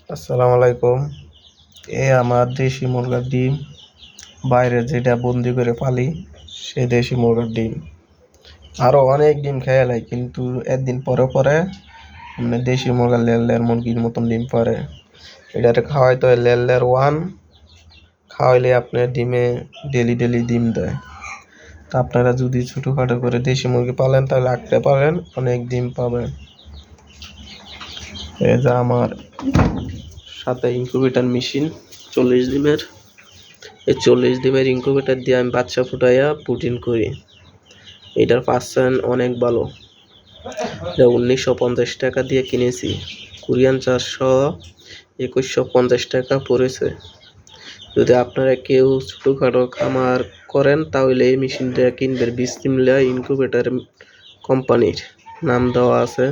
আসসালামু আলাইকুম। আমার দেশি মুরগার ডিম, বাইরে যেটা বন্দি করে পালি সেই দেশি মুরগার ডিম। আরো অনেক ডিম খেয়ে লাই, কিন্তু একদিন পরে পরে মানে দেশি মুরগার লেয়ার মুরগির মতন ডিম পারে। এটারে খাওয়াইতে হয় লেয়ার ওয়ান। খাওয়াইলে আপনার ডিমে ডেলি ডিম দেয়। তা আপনারা যদি ছোটোখাটো করে দেশি মুরগি পালেন তাহলে রাখতে পারেন, অনেক ডিম পাবেন। এই যে আমার সাথে ইনকিউবেটর মেশিন 40 ডিমের। এই 40 ডিমের ইনকিউবেটর দিয়ে আমি বাচ্চা ফুটাইয়া প্রোটিন করি। এটার পার্সেন্ট অনেক ভালো। এটা 1950 টাকা দিয়ে কিনেছি। কোরিয়ান 2150 টাকা পড়েছে। যদি আপনারা কেউ ছোটোখাটো খামার করেন তাহলে এই মেশিনটা কিনবেন। বিসমিল্লাহ ইনকিউবেটর কোম্পানির নাম দেওয়া আছে,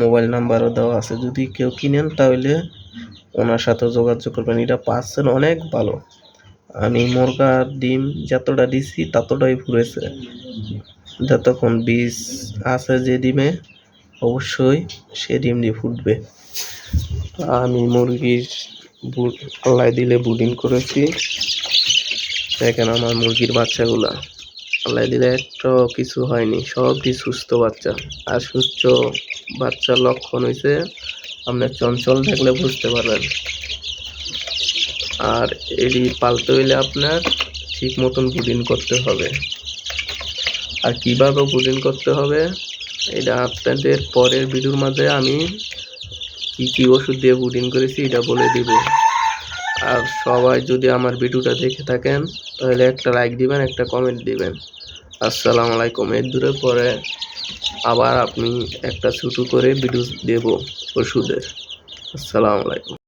মোবাইল নাম্বারও দেওয়া আছে। যদি কেউ কিনেন তাহলে ওনার সাথে যোগাযোগ করবেন। এটা পার্সেন্ট অনেক ভালো। আমি মুরগার ডিম যতটা দিছি ততটাই ফুরেছে। যতক্ষণ বীজ আছে যে ডিমে অবশ্যই সে ডিম দিয়ে ফুটবে। আমি মুরগির আল্লাহ দিলে ব্রুডিং করেছি। দেখেন আমার মুরগির বাচ্চাগুলা, আল্লাহ দিলে একটাও কিছু হয়নি, সবই সুস্থ বাচ্চা। আর সুস্থ বাচ্চার লক্ষণ হয়েছে আপনার চঞ্চল দেখলে বুঝতে পারবেন। আর এটি পালতে হইলে আপনার ঠিক মতন ব্রুডিং করতে হবে। আর কিভাবে ব্রুডিং করতে হবে এটা আপনাদের পরের ভিডিওর মাঝে আমি কি ওষুধ দিয়ে ব্রুডিং করেছি এটা বলে দিব। আর সবাই যদি আমার ভিডিওটা দেখে থাকেন তাহলে একটা লাইক দিবেন, একটা কমেন্ট দিবেন। আসসালামু আলাইকুম। এর দূরে পরে আবার আপনি একটা ছোটো করে ভিডিও দেব ওষুধের। আসসালামু আলাইকুম।